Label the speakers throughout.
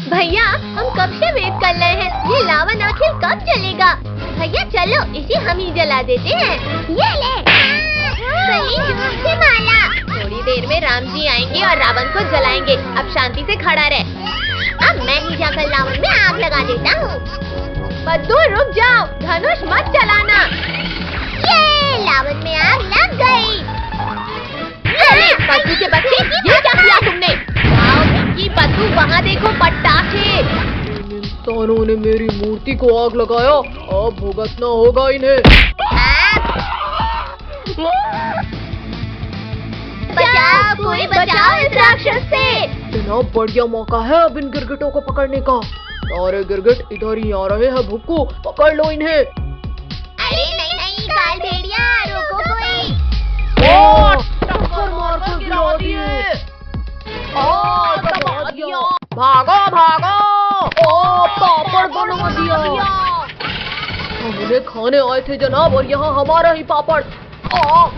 Speaker 1: भैया हम कब से वेट कर रहे हैं, ये लावा आखिर कब चलेगा? भैया चलो इसे हम ही जला देते हैं। ये ले माला। थोड़ी देर में राम जी आएंगे और रावण को जलाएंगे। अब शांति से खड़ा रहे। अब मैं ही जाकर रावण में आग लगा देता हूँ। बद्दू रुक जाओ, धनुष मत चलाना। ये लावन में आग लग गई। अरे बद्दू के बच्चे, ये क्या किया तुमने? कि बद्दू वहाँ देखो पटाखे।
Speaker 2: इंसानों ने मेरी मूर्ति को आग लगाया, अब भुगतना होगा इन्हें।
Speaker 1: बचाओ, कोई बचाओ इस राक्षस से।
Speaker 2: जनाब बढ़िया मौका है अब इन गिरगिटों को पकड़ने का। सारे गिरगिट इधर ही आ रहे हैं, भुक्कू पकड़ लो इन्हें।
Speaker 1: अरे नहीं काल भेड़िया, रोको कोई।
Speaker 2: टक्कर मार कर गिरा दिए। दबा दिया। भागो पापड़ बना दिया। हम उन्हें खाने आए थे जनाब, और यहाँ हमारा ही पापड़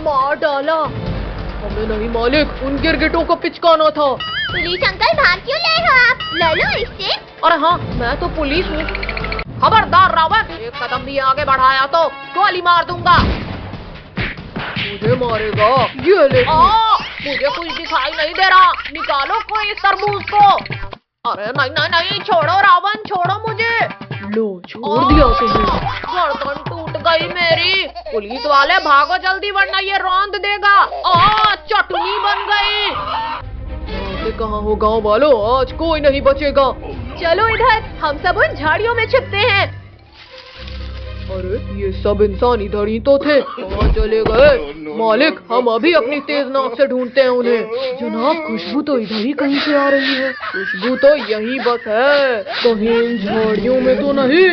Speaker 2: मार डाला। हमें नहीं मालिक, उन गिरगिटों को पिचकाना था।
Speaker 1: पुलिस अंकल भाग क्यों ले हो आप? ले लो इससे।
Speaker 2: अरे हाँ, मैं तो पुलिस हूँ। खबरदार रावण, एक कदम भी आगे बढ़ाया तो गोली मार दूंगा। मुझे मारेगा? ये ले। मुझे कुछ दिखाई नहीं दे रहा, निकालो कोई इस तरबूज को। अरे नहीं, छोड़ो रावण, छोड़ो मुझे। लो छोड़ दिया तुम्हें। गर्दन टूट गई मेरी। पुलिस वाले भागो जल्दी, वरना ये रौंद देगा। चटनी बन गई। कहाँ हो गाँव वालों, आज कोई नहीं बचेगा। चलो इधर, हम सब उन झाड़ियों में छिपते हैं। अरे ये सब इंसान इधर ही तो थे, कहाँ चले गए? मालिक हम अभी अपनी तेज नाक से ढूंढते हैं उन्हें। जनाब खुशबू तो इधर ही कहीं से आ रही है। खुशबू तो यही बस है, कहीं इन झाड़ियों में तो नहीं।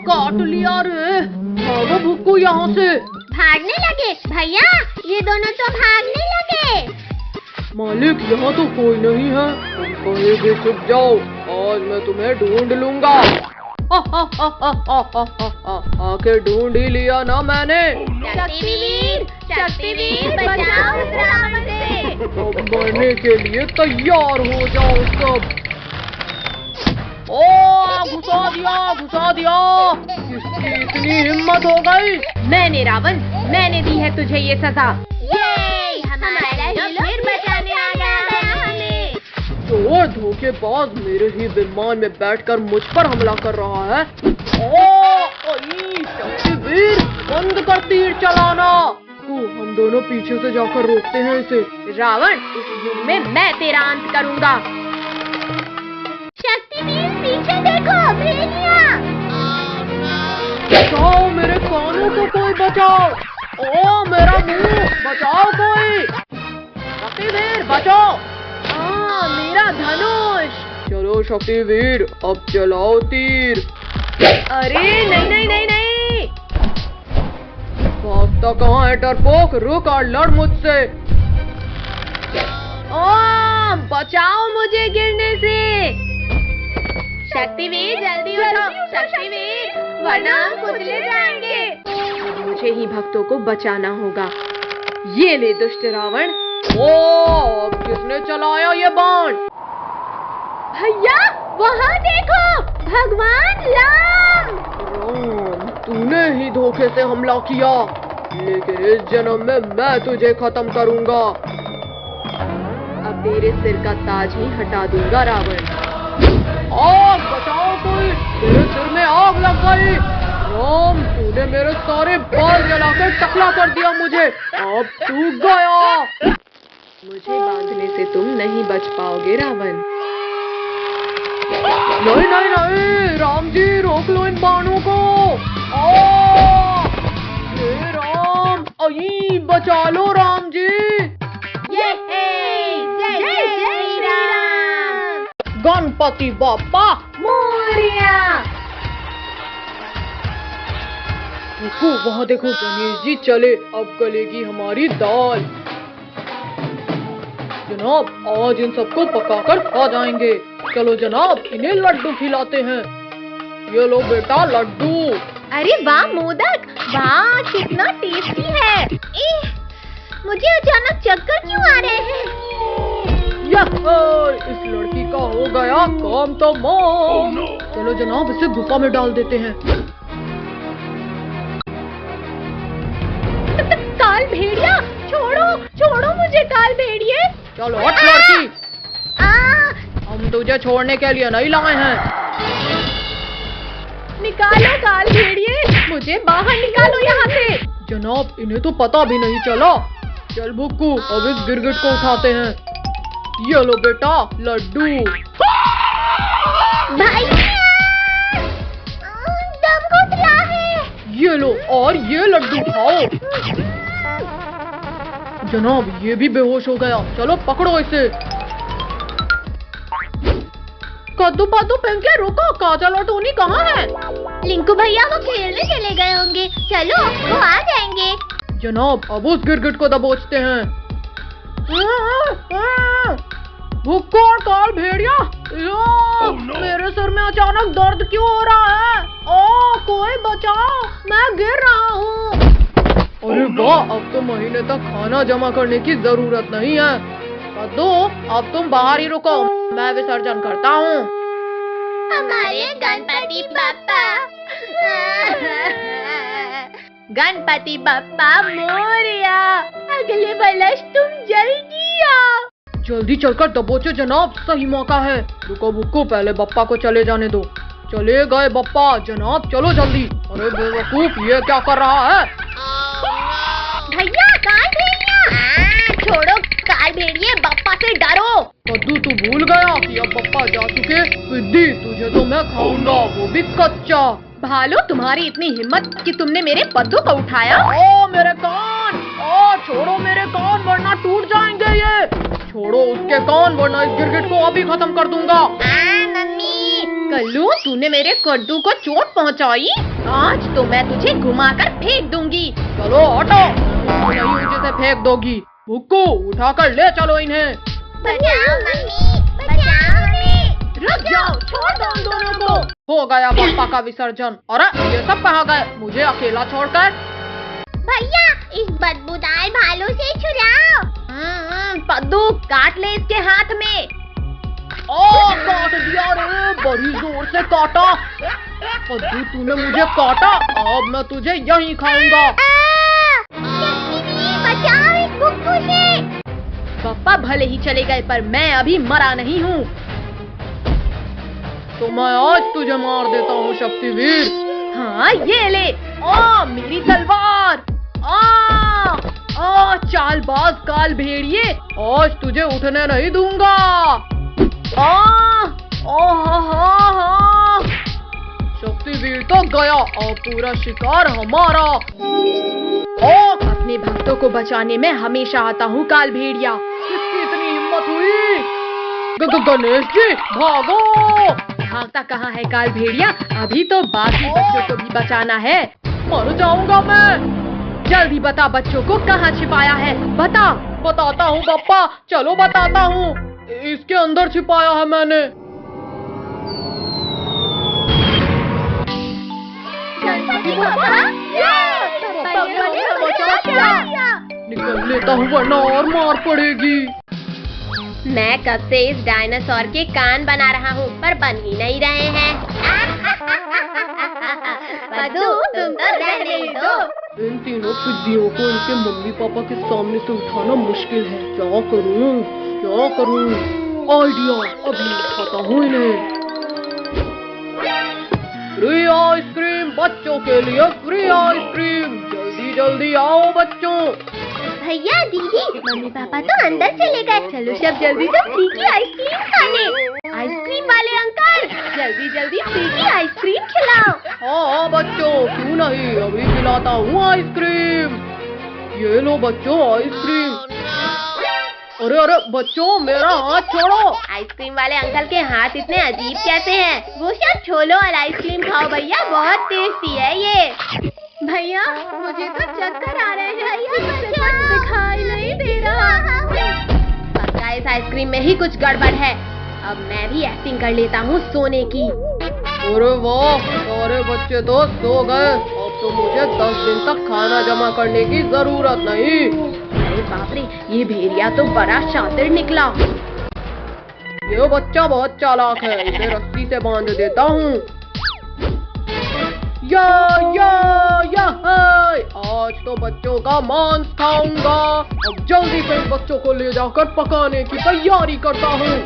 Speaker 2: काट लिया रे। भागो भुक्कू यहाँ से।
Speaker 1: भागने लगे भैया, ये दोनों तो भागने लगे।
Speaker 2: मालिक यहाँ तो कोई नहीं है, तुम कहीं भी छुप जाओ, आज मैं तुम्हें ढूंढ लूंगा। आखिर ढूंढ ही लिया ना मैंने।
Speaker 1: शक्तिवीर बचाओ इस रावण से।
Speaker 2: अब मरने के लिए तैयार हो जाओ सब। घुसा दिया। किसकी इतनी हिम्मत हो गई?
Speaker 3: मैंने रावण, मैंने दी है तुझे ये सजा।
Speaker 1: ये हमारा हीरो फिर बचाने आ गया हमें।
Speaker 2: चोर धोखेबाज मेरे ही विमान में बैठकर मुझ पर हमला कर रहा है। शक्तिवीर बंद कर तीर चलाना। हम दोनों पीछे से जाकर रोकते हैं इसे।
Speaker 3: रावण, इस युग में मैं तेरा अंत करूंगा।
Speaker 1: शक्तिवीर पीछे देखो, भेड़िया।
Speaker 2: बचाओ मेरे कानों को, कोई बचाओ। मेरा मुंह बचाओ कोई। शक्तिवीर बचाओ।
Speaker 3: मेरा धनुष।
Speaker 2: चलो शक्तिवीर अब चलाओ तीर।
Speaker 3: अरे नहीं।
Speaker 2: भागता कहाँ है डरपोक, रुक और लड़ मुझसे।
Speaker 3: बचाओ मुझे गिरने से। शक्तिवीर जल्दी उठो, शक्तिवीर, वरना हम कुचले जाएंगे। मुझे ही भक्तों को बचाना होगा। ये ले दुष्ट रावण।
Speaker 2: अब किसने चलाया ये बाण?
Speaker 3: भैया वहाँ देखो, भगवान राम।
Speaker 2: तूने ही धोखे से हमला किया, लेकिन इस जन्म में मैं तुझे खत्म करूंगा।
Speaker 3: अब तेरे सिर का ताज ही हटा दूंगा रावण।
Speaker 2: आग बचाओ कोई, मेरे सिर में आग लग गई। राम तूने मेरे सारे बाल जलाकर टकला कर दिया मुझे, अब तू गया।
Speaker 3: मुझे बांधने से तुम नहीं बच पाओगे रावण।
Speaker 2: नहीं, राम जी रोक लो इन बाणों को। हे राम, बचा लो राम जी।
Speaker 1: जय श्री राम।
Speaker 2: गणपति बाप्पा
Speaker 1: मोरिया।
Speaker 2: वहाँ देखो गणेश जी चले, अब गलेगी हमारी दाल। जनाब आज इन सबको पकाकर खा जाएंगे। चलो जनाब इन्हें लड्डू खिलाते हैं। ये लो बेटा लड्डू।
Speaker 1: अरे वाह मोदक, वाह कितना टेस्टी है। मुझे अचानक चक्कर क्यों आ रहे हैं?
Speaker 2: इस लड़की का हो गया काम तमाम। चलो जनाब, इसे गुफा में डाल देते हैं।
Speaker 1: काल भेड़िया, छोड़ो छोड़ो मुझे काल भेड़िए।
Speaker 2: चलो हट लड़की,
Speaker 1: आ,
Speaker 2: हम तुझे छोड़ने के लिए नहीं लाए हैं।
Speaker 1: निकालो काल भेड़िए, मुझे बाहर निकालो यहाँ से।
Speaker 2: जनाब, इन्हें तो पता भी नहीं चला। चल बुक्कू, अब इस गिरगिट को उठाते हैं। ये लो बेटा लड्डू।
Speaker 1: भैया, दम घुटला है।
Speaker 2: ये लो और ये लड्डू खाओ। जनाब, ये भी बेहोश हो गया। चलो पकड़ो इसे। कद्दू पद्दू पिंकी, रुको, काजल और टोनी कहाँ है?
Speaker 1: लिंकू भैया वो खेलने चले गए होंगे, चलो वो आ जाएंगे।
Speaker 2: जनाब, अब उस गिरगिट को दबोचते हैं। भुक्को और काल भेड़िया, मेरे सर में अचानक दर्द क्यों हो रहा है? कोई बचाओ, मैं गिर रहा हूँ। अरे वाह, अब तो महीने तक खाना जमा करने की जरूरत नहीं है। कद्दू, अब तुम बाहर ही रुको, मैं विसर्जन करता हूँ।
Speaker 1: हमारे गणपति बप्पा गणपति बप्पा मोरया, अगले वर्ष तुम जल्दी आओ।
Speaker 2: जल्दी चलकर दबोचो जनाब, सही मौका है। रुको बुक्कू, पहले बप्पा को चले जाने दो। चले गए बप्पा। जनाब चलो जल्दी। अरे बेवकूफ, ये क्या कर रहा है?
Speaker 1: भैया काल भेड़िया, छोड़ो काल भेड़िए, बप्पा से डरो।
Speaker 2: कद्दू, तू भूल गया कि अब बप्पा जा चुके? विद्दी, तुझे तो मैं खाऊंगा, वो भी कच्चा।
Speaker 3: भालू, तुम्हारी इतनी हिम्मत कि तुमने मेरे पद्दू को उठाया।
Speaker 2: मेरे कान, छोड़ो मेरे कान, वरना टूट जाएंगे ये। छोड़ो उसके कान, वरना इस गिरगिट को अभी खत्म कर दूंगा।
Speaker 1: मम्मी,
Speaker 3: कल्लू, तूने मेरे कद्दू को चोट पहुंचाई, आज तो मैं तुझे घुमाकर फेंक दूंगी।
Speaker 2: चलो हटो, नहीं मुझे से फेंक दोगी। बुक्कू, उठाकर ले चलो इन्हें।
Speaker 1: बचाओ मम्मी, बचाओ हमें।
Speaker 3: रुक जाओ, छोड़ दो उन दोनों को।
Speaker 2: हो गया बप्पा का विसर्जन। अरे ये सब कहाँ गए, मुझे अकेला छोड़कर?
Speaker 1: भैया, इस बदबूदार भालू से छुड़ाओ।
Speaker 3: पद्दू, काट ले इसके हाथ में।
Speaker 2: काट दिया रे, बड़ी जोर से काटा। कद्दू, तूने मुझे काटा, अब मैं तुझे यहीं खाऊंगा।
Speaker 1: बचाओ इस बुक्कू से।
Speaker 3: पप्पा भले ही चले गए, पर मैं अभी मरा नहीं हूँ।
Speaker 2: तो मैं आज तुझे मार देता हूँ शक्तिवीर।
Speaker 3: हाँ, ये ले, मेरी तलवार। चालबाज काल भेड़िए,
Speaker 2: आज तुझे उठने नहीं दूंगा। शक्तिवीर तो गया, और पूरा शिकार हमारा।
Speaker 3: अपने भक्तों को बचाने में हमेशा आता हूँ काल भेड़िया।
Speaker 2: किसकी इतनी हिम्मत हुई? गणेश जी भागो।
Speaker 3: भागता कहाँ है काल भेड़िया, अभी तो बाकी बच्चों को भी बचाना है।
Speaker 2: मर जाऊंगा मैं।
Speaker 3: जल्दी बता, बच्चों को कहाँ छिपाया है, बता।
Speaker 2: बताता हूँ बप्पा, चलो बताता हूँ। इसके अंदर छिपाया है मैंने। निकल लेता हूँ, वरना और मार पड़ेगी।
Speaker 1: मैं कब से इस डायनासोर के कान बना रहा हूँ, पर बन ही नहीं रहे हैं। पद्दू, तुम तो रहने दो।
Speaker 2: इन तीनों पिद्दियों को इनके मम्मी पापा के सामने से उठाना मुश्किल है। क्या करूँ, क्या करूँ? आइडिया, अभी उठाता हूँ इन्हें। फ्री आइसक्रीम बच्चों के लिए, फ्री आइसक्रीम। जल्दी जल्दी आओ बच्चों।
Speaker 1: भैया, दीदी, मम्मी पापा तो अंदर चले गए, चलो सब जल्दी से फ्री की आइसक्रीम खाने। आइसक्रीम वाले अंकल, जल्दी जल्दी फ्री की आइसक्रीम खिलाओ।
Speaker 2: हाँ बच्चों, क्यों नहीं, अभी खिलाता हूँ आइसक्रीम। ये लो बच्चों आइसक्रीम। अरे अरे बच्चों, मेरा हाथ छोड़ो।
Speaker 1: आइसक्रीम वाले अंकल के हाथ इतने अजीब कैसे हैं? वो सब छोड़ो और आइसक्रीम खाओ भैया, बहुत टेस्टी है ये।
Speaker 3: भैया, मुझे तो चक्कर आ रहे हैं, कुछ दिखाई नहीं दे रहा।
Speaker 1: पक्का इस आइसक्रीम में ही कुछ गड़बड़ है। अब मैं भी एक्टिंग कर लेता हूँ सोने की।
Speaker 2: अरे वाह, सारे बच्चे तो सो गए। अब तो मुझे 10 दिन तक खाना जमा करने की जरूरत नहीं।
Speaker 3: अरे बाप रे, ये भेड़िया तो बड़ा शातिर निकला।
Speaker 2: ये बच्चा बहुत चालाक है, इसे रस्सी से बांध देता हूँ। या हाय, आज तो बच्चों का मांस खाऊंगा। अब जल्दी से इन बच्चों को ले जाकर पकाने की तैयारी करता हूँ।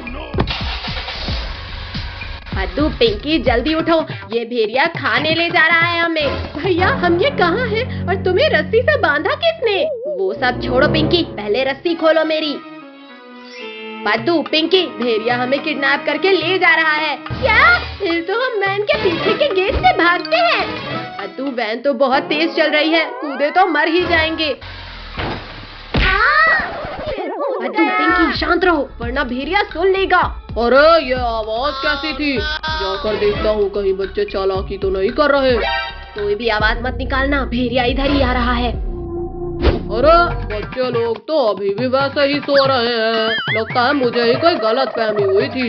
Speaker 3: पद्दू, पिंकी जल्दी उठो, ये भेड़िया खाने ले जा रहा है हमें। भैया हम ये कहाँ हैं और तुम्हें रस्सी से बांधा किसने? वो सब छोड़ो पिंकी, पहले रस्सी खोलो मेरी। पद्दू, पिंकी, भेड़िया हमें किडनैप करके ले जा रहा है। क्या? फिर तो हम वैन के पीछे के गेट से भागते हैं। पद्दू, वैन तो बहुत तेज चल रही है, कूदे तो मर ही जाएंगे। पद्दू, पिंकी शांत रहो वरना भेड़िया सुन लेगा।
Speaker 2: अरे ये आवाज कैसी थी? जाकर देखता हूँ कहीं बच्चे चालाकी तो नहीं कर रहे।
Speaker 3: कोई भी आवाज मत निकालना, भेड़िया इधर ही आ रहा है।
Speaker 2: अरे बच्चे लोग तो अभी भी वैसे ही सो रहे हैं। लगता है मुझे ही कोई गलत फहमी हुई थी।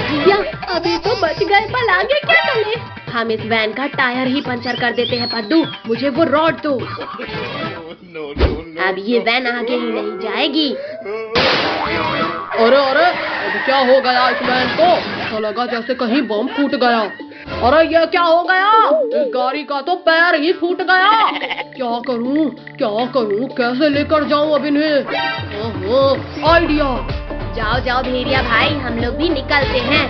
Speaker 3: भैया अभी तो बच गए, पर आगे क्या चले? हम इस वैन का टायर ही पंचर कर देते हैं। पद्दू, मुझे वो रॉड दो। अब ये वैन आगे ही नहीं जाएगी।
Speaker 2: अरे अब क्या हो गया इस वैन को? ऐसा लगा जैसे कहीं बम फूट गया। अरे ये क्या हो गया? इस गाड़ी का तो पैर ही फूट गया। क्या करूं, कैसे लेकर जाऊं अब इन्हें? आइडिया।
Speaker 3: जाओ भेड़िया भाई, हम लोग भी निकलते हैं।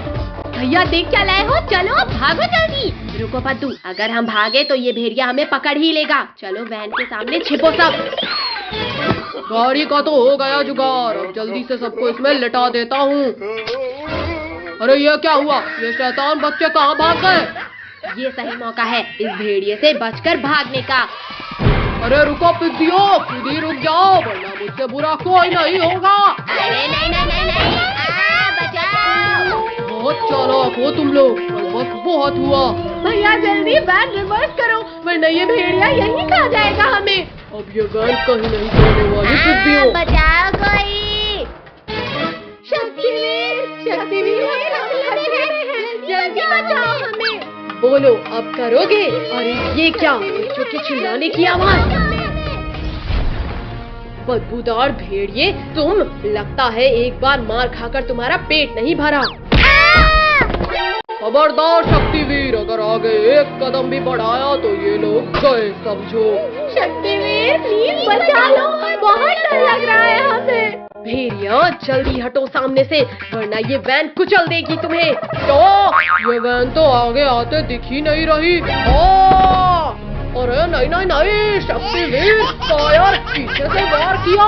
Speaker 3: भैया देख क्या लाए हो, चलो भागो जल्दी। रुको पद्दू, अगर हम भागे तो ये भेड़िया हमें पकड़ ही लेगा। चलो वैन के सामने छिपो सब।
Speaker 2: गाड़ी का तो हो गया जुगाड़, अब जल्दी से सबको इसमें लिटा देता हूँ। अरे ये क्या हुआ? ये शैतान बच्चे कहाँ भाग गए?
Speaker 3: ये सही मौका है इस भेड़िए से बचकर भागने का।
Speaker 2: अरे रुको पिद्दियो, खुद ही रुक जाओ वरना मुझसे बुरा कोई नहीं होगा।
Speaker 1: अरे नहीं, बचाओ।
Speaker 2: बहुत चालाक हो तुम लोग, पर बस बहुत हुआ।
Speaker 3: भैया जल्दी वैन रिवर्स करो वरना ये भेड़िया यहीं खा जाएगा हमें।
Speaker 2: अब ये वैन कहीं नहीं जाने वाली पिद्दियो।
Speaker 1: बचाओ कोई।
Speaker 3: शक्तिवीर, जल्दी बचाओ हमें। बोलो अब करोगे? अरे ये क्या, बच्चों के चिल्लाने की आवाज। बदबूदार भेड़िए तुम, लगता है एक बार मार खाकर तुम्हारा पेट नहीं भरा।
Speaker 2: खबरदार शक्तिवीर, अगर आगे एक कदम भी बढ़ाया तो ये लोग गए समझो।
Speaker 3: शक्तिवीर प्लीज बचा लो, बहुत डर लग रहा है हमें। भेड़िया जल्दी हटो सामने से वरना ये वैन कुचल देगी तुम्हें।
Speaker 2: तो ये वैन तो आगे आते दिख ही नहीं रही। अरे नहीं, शक्तिवीर टायर पीछे से वार किया।